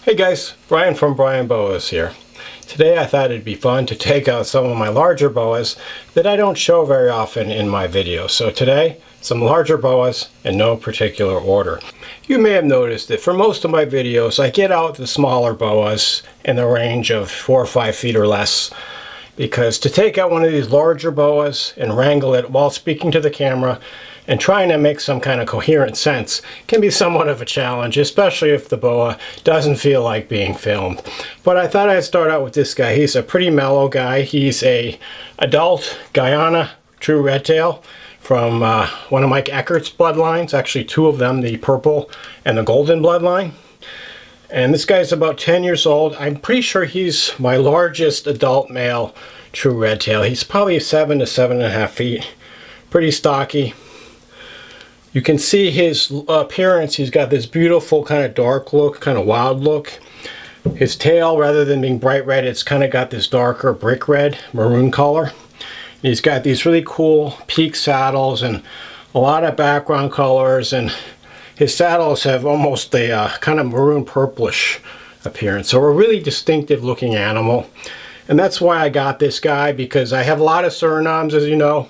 Hey guys, Brian from Boas here. Today I thought it'd be fun to take out some of my larger boas that I don't show very often in my videos. So today, some larger boas in no particular order. You may have noticed that for most of my videos I get out the smaller boas in the range of 4 or 5 feet or less, because to take out one of these larger boas and wrangle it while speaking to the camera and trying to make some kind of coherent sense can be somewhat of a challenge, especially if the boa doesn't feel like being filmed. But I thought I'd start out with this guy. He's a pretty mellow guy. He's a adult Guyana true redtail from one of Mike Eckert's bloodlines, actually 2 of them, the purple and the golden bloodline. And this guy's about 10 years old. I'm pretty sure he's my largest adult male true redtail. He's probably 7 to 7.5 feet. Pretty stocky. You can see his appearance. He's got this beautiful kind of dark look, kind of wild look. His tail, rather than being bright red, it's kind of got this darker brick red, maroon color. He's got these really cool peak saddles and a lot of background colors, and his saddles have almost a kind of maroon purplish appearance. So a really distinctive looking animal. And that's why I got this guy, because I have a lot of Surinames, as you know.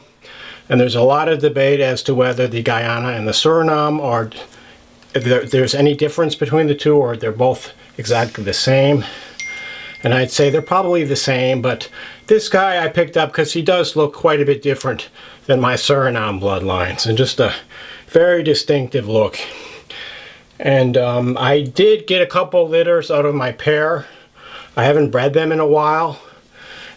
And there's a lot of debate as to whether the Guyana and the Suriname are, if there's any difference between the two, or they're both exactly the same. And I'd say they're probably the same, but this guy I picked up because he does look quite a bit different than my Suriname bloodlines, and just a very distinctive look. And I did get a couple litters out of my pair. I haven't bred them in a while.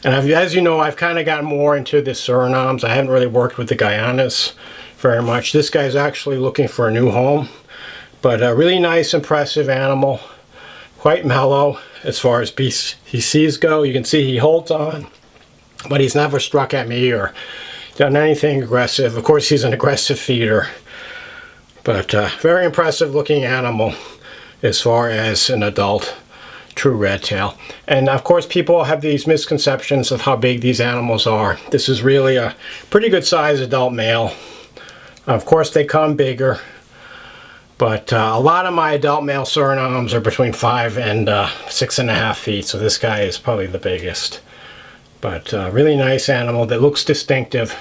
And as you know, I've kind of gotten more into the Surinames. I haven't really worked with the Guyanas very much. This guy's actually looking for a new home. But a really nice, impressive animal. Quite mellow as far as BCCs go. You can see he holds on, but he's never struck at me or done anything aggressive. Of course, he's an aggressive feeder. But very impressive looking animal as far as an adult true redtail. And of course, people have these misconceptions of how big these animals are. This is really a pretty good sized adult male. Of course, they come bigger, but a lot of my adult male Surinames are between 5 and 6.5 feet, so this guy is probably the biggest. But really nice animal that looks distinctive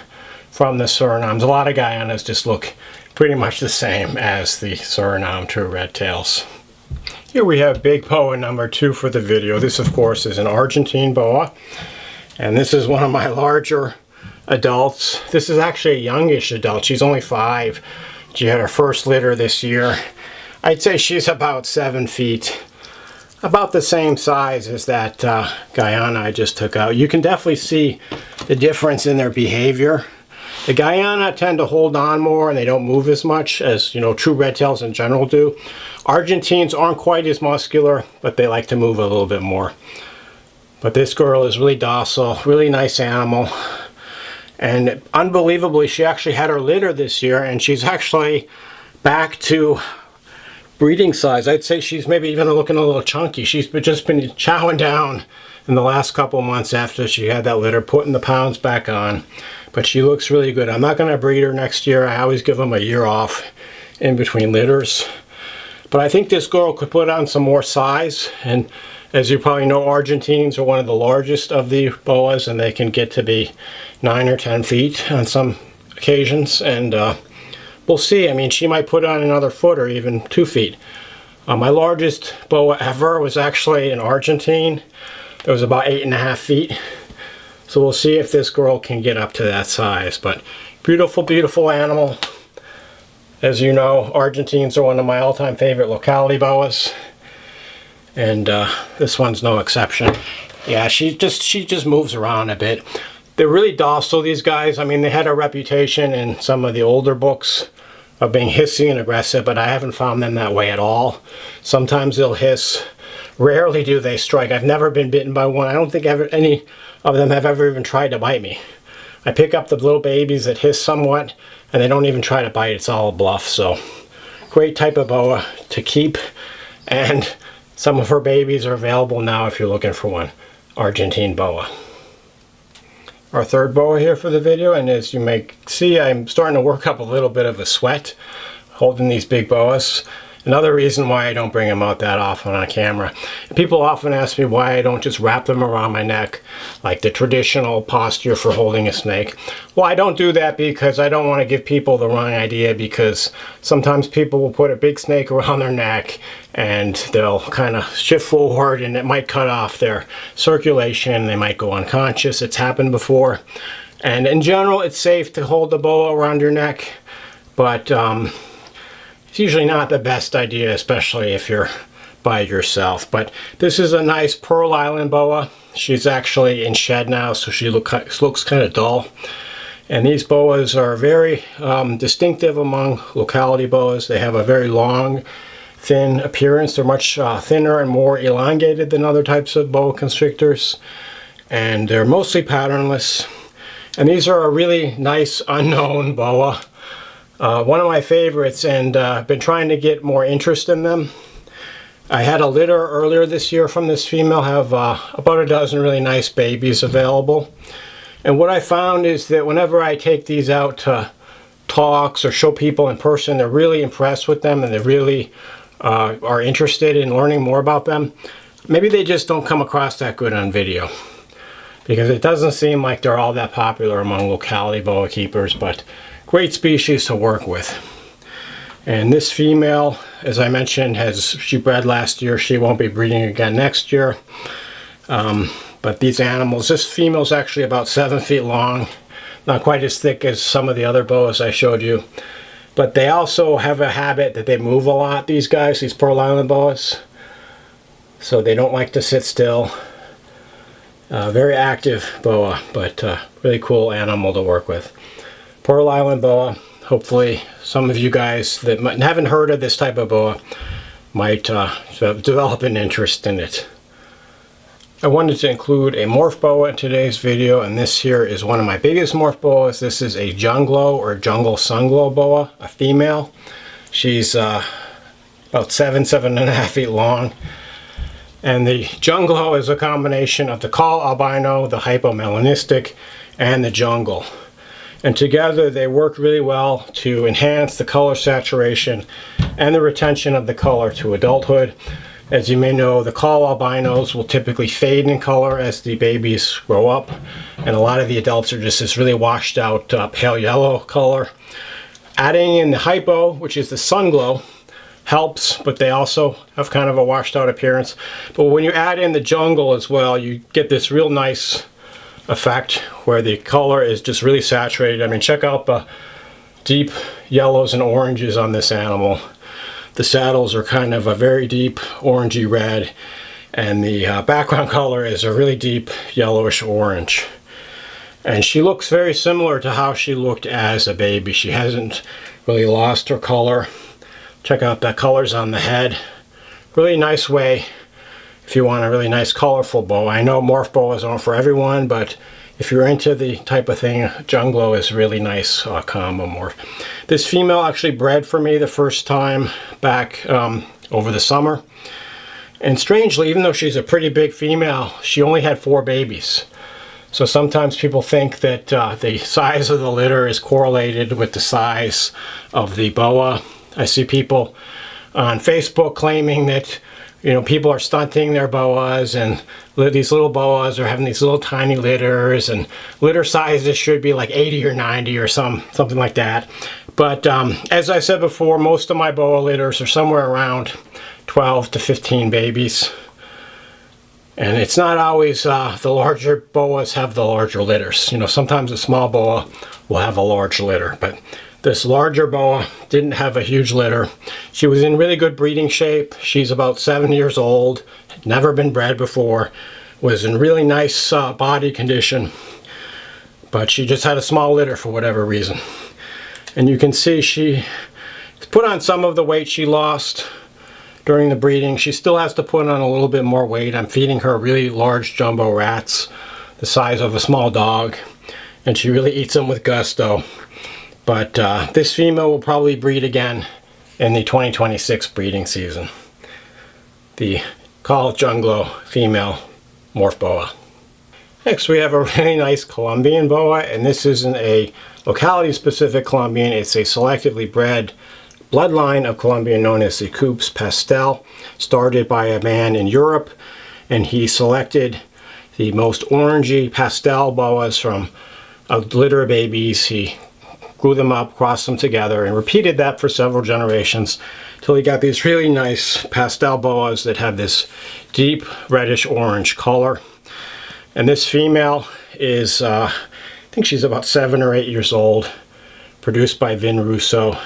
from the Surinames. A lot of Guyanas just look pretty much the same as the Suriname true redtails. Here we have big boa number 2 for the video. This, of course, is an Argentine boa, and this is one of my larger adults. This is actually a youngish adult. She's only 5. She had her first litter this year. I'd say she's about 7 feet, about the same size as that Guyana I just took out. You can definitely see the difference in their behavior. The Guyana tend to hold on more and they don't move as much as, you know, true redtails in general do. Argentines aren't quite as muscular, but they like to move a little bit more. But this girl is really docile, really nice animal. And unbelievably, she actually had her litter this year, and she's actually back to breeding size. I'd say she's maybe even looking a little chunky. She's just been chowing down in the last couple months after she had that litter, putting the pounds back on. But she looks really good. I'm not going to breed her next year. I always give them a year off in between litters. But I think this girl could put on some more size. And as you probably know, Argentines are one of the largest of the boas, and they can get to be 9 or 10 feet on some occasions. And we'll see. I mean, she might put on another foot or even 2 feet. My largest boa ever was actually an Argentine. It was about 8.5 feet. So we'll see if this girl can get up to that size. But beautiful, beautiful animal. As you know, Argentines are one of my all-time favorite locality boas. And this one's no exception. Yeah, she just moves around a bit. They're really docile, these guys. I mean, they had a reputation in some of the older books of being hissy and aggressive, but I haven't found them that way at all. Sometimes they'll hiss. Rarely do they strike. I've never been bitten by one. I don't think any of them have ever even tried to bite me. I pick up the little babies that hiss somewhat, and they don't even try to bite. It's all a bluff. So great type of boa to keep, and some of her babies are available now if you're looking for one. Argentine boa. Our third boa here for the video, and as you may see, I'm starting to work up a little bit of a sweat holding these big boas. Another reason why I don't bring them out that often on camera. People often ask me why I don't just wrap them around my neck like the traditional posture for holding a snake. Well, I don't do that because I don't want to give people the wrong idea, because sometimes people will put a big snake around their neck and they'll kind of shift forward and it might cut off their circulation. They might go unconscious. It's happened before. And in general, it's safe to hold the boa around your neck, but it's usually not the best idea, especially if you're by yourself. But this is a nice Pearl Island boa. She's actually in shed now, so she looks kind of dull. And these boas are very distinctive among locality boas. They have a very long, thin appearance. They're much thinner and more elongated than other types of boa constrictors. And they're mostly patternless. And these are a really nice unknown boa. One of my favorites, and I've been trying to get more interest in them. I had a litter earlier this year from this female, have about a dozen really nice babies available. And what I found is that whenever I take these out to talks or show people in person, they're really impressed with them and they really are interested in learning more about them. Maybe they just don't come across that good on video, because it doesn't seem like they're all that popular among locality boa keepers, but great species to work with. And this female, as I mentioned, she bred last year. She won't be breeding again next year. But these animals, this female's actually about 7 feet long, not quite as thick as some of the other boas I showed you. But they also have a habit that they move a lot, these guys, these Pearl Island boas. So they don't like to sit still. Very active boa, but really cool animal to work with. Pearl Island boa. Hopefully some of you guys that haven't heard of this type of boa might develop an interest in it. I wanted to include a morph boa in today's video, and this here is one of my biggest morph boas. This is a junglo or jungle sunglow boa, a female. She's about 7.5 feet long. And the junglo is a combination of the call albino, the hypomelanistic, and the jungle. And together they work really well to enhance the color saturation and the retention of the color to adulthood. As you may know, the call albinos will typically fade in color as the babies grow up, and a lot of the adults are just this really washed out pale yellow color. Adding in the hypo, which is the sunglow, helps, but they also have kind of a washed out appearance. But when you add in the jungle as well, you get this real nice effect where the color is just really saturated. I mean, check out the deep yellows and oranges on this animal. The saddles are kind of a very deep orangey red, and the background color is a really deep yellowish orange. And she looks very similar to how she looked as a baby. She hasn't really lost her color. Check out the colors on the head. Really nice way if you want a really nice colorful boa. I know morph boas aren't for everyone, but if you're into the type of thing, junglo is really nice combo morph. This female actually bred for me the first time back over the summer. And strangely, even though she's a pretty big female, she only had 4 babies. So sometimes people think that the size of the litter is correlated with the size of the boa. I see people on Facebook claiming that, you know, people are stunting their boas, and these little boas are having these little tiny litters, and litter sizes should be like 80 or 90 or something like that. But as I said before, most of my boa litters are somewhere around 12 to 15 babies. And it's not always the larger boas have the larger litters. You know, sometimes a small boa will have a large litter, but this larger boa didn't have a huge litter. She was in really good breeding shape. She's about 7 years old, had never been bred before, was in really nice body condition, but she just had a small litter for whatever reason. And you can see she put on some of the weight she lost during the breeding. She still has to put on a little bit more weight. I'm feeding her really large jumbo rats, the size of a small dog, and she really eats them with gusto. But this female will probably breed again in the 2026 breeding season. The call junglo female morph boa. Next we have a really nice Colombian boa, and this isn't a locality specific Colombian, it's a selectively bred bloodline of Colombian known as the Coupe Pastel, started by a man in Europe, and he selected the most orangey pastel boas from a litter of babies. He grew them up, crossed them together, and repeated that for several generations till he got these really nice pastel boas that have this deep reddish orange color. And this female is, I think she's about 7 or 8 years old, produced by Vin Russo.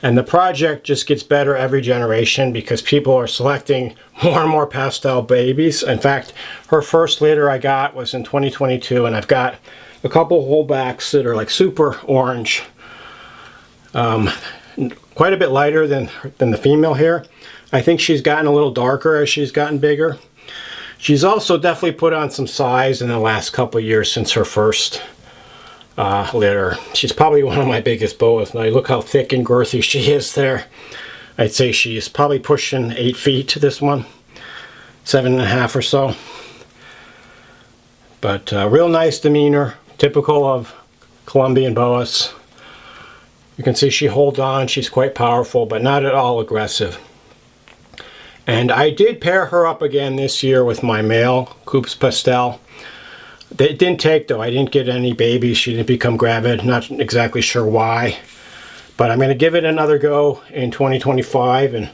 And the project just gets better every generation because people are selecting more and more pastel babies. In fact, her first litter I got was in 2022, and I've got a couple holdbacks that are like super orange. Quite a bit lighter than the female here. I think she's gotten a little darker as she's gotten bigger. She's also definitely put on some size in the last couple of years since her first litter. She's probably one of my biggest boas. Now look how thick and girthy she is there. I'd say she's probably pushing 8 feet to this one, 7.5 or so. But real nice demeanor, typical of Colombian boas. You can see she holds on, she's quite powerful, but not at all aggressive. And I did pair her up again this year with my male Coupe Pastel. It didn't take though, I didn't get any babies, she didn't become gravid, not exactly sure why. But I'm going to give it another go in 2025 and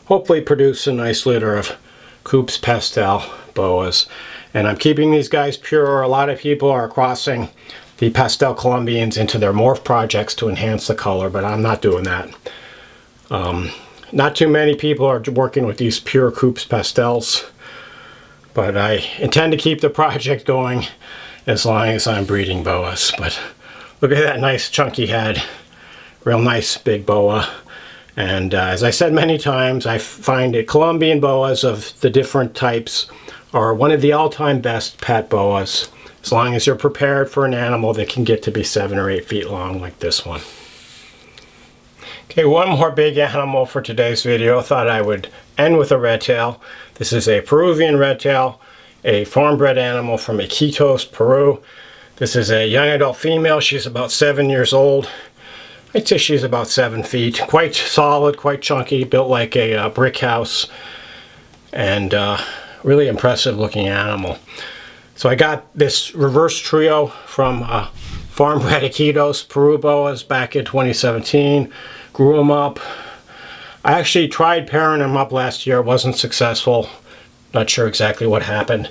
hopefully produce a nice litter of Coupe Pastel boas. And I'm keeping these guys pure. A lot of people are crossing the pastel Colombians into their morph projects to enhance the color, but I'm not doing that. Not too many people are working with these pure Coupe Pastels, but I intend to keep the project going as long as I'm breeding boas. But look at that nice chunky head, real nice big boa. And as I said many times, I find that Colombian boas of the different types are one of the all-time best pet boas, as long as you're prepared for an animal that can get to be 7 or 8 feet long like this one. Okay, one more big animal for today's video. I thought I would end with a red tail. This is a Peruvian red tail, a farm-bred animal from Iquitos, Peru. This is a young adult female. She's about 7 years old. I'd say she's about 7 feet. Quite solid, quite chunky, built like a brick house, and really impressive looking animal. So I got this reverse trio from farm-bred Iquitos, Peru boas back in 2017. Grew them up. I actually tried pairing them up last year. It wasn't successful. Not sure exactly what happened.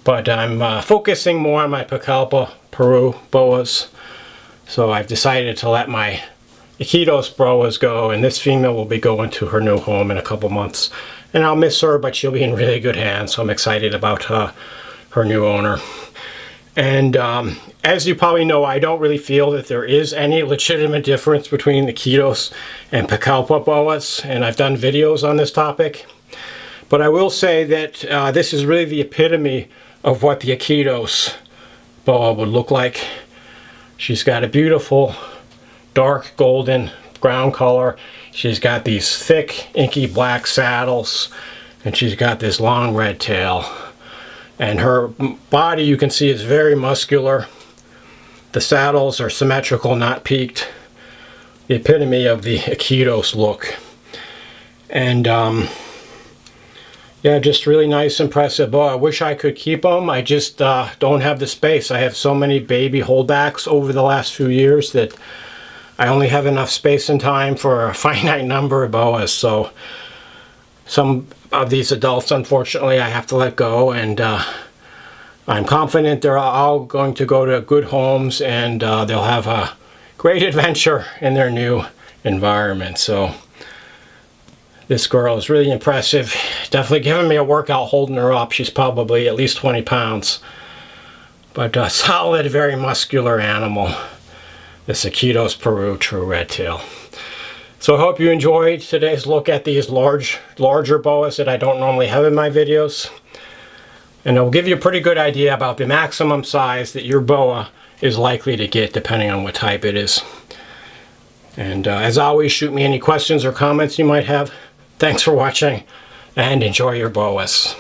But I'm focusing more on my Pucallpa Peru boas. So I've decided to let my Iquitos boas go, and this female will be going to her new home in a couple months. And I'll miss her, but she'll be in really good hands, so I'm excited about her new owner. And as you probably know, I don't really feel that there is any legitimate difference between the Iquitos and Pucallpa boas, and I've done videos on this topic. But I will say that this is really the epitome of what the Iquitos boa would look like. She's got a beautiful dark golden brown color. She's got these thick inky black saddles, and she's got this long red tail. And her body, you can see, is very muscular. The saddles are symmetrical, not peaked. The epitome of the Iquitos look. And yeah, just really nice, impressive boa. I wish I could keep them. I just don't have the space. I have so many baby holdbacks over the last few years that I only have enough space and time for a finite number of boas. So some of these adults, unfortunately, I have to let go, and I'm confident they're all going to go to good homes, and they'll have a great adventure in their new environment. So this girl is really impressive. Definitely giving me a workout holding her up. She's probably at least 20 pounds. But a solid, very muscular animal. This Iquitos Peru True Red Tail. So I hope you enjoyed today's look at these larger boas that I don't normally have in my videos. And it'll give you a pretty good idea about the maximum size that your boa is likely to get depending on what type it is. And as always, shoot me any questions or comments you might have. Thanks for watching, and enjoy your boas.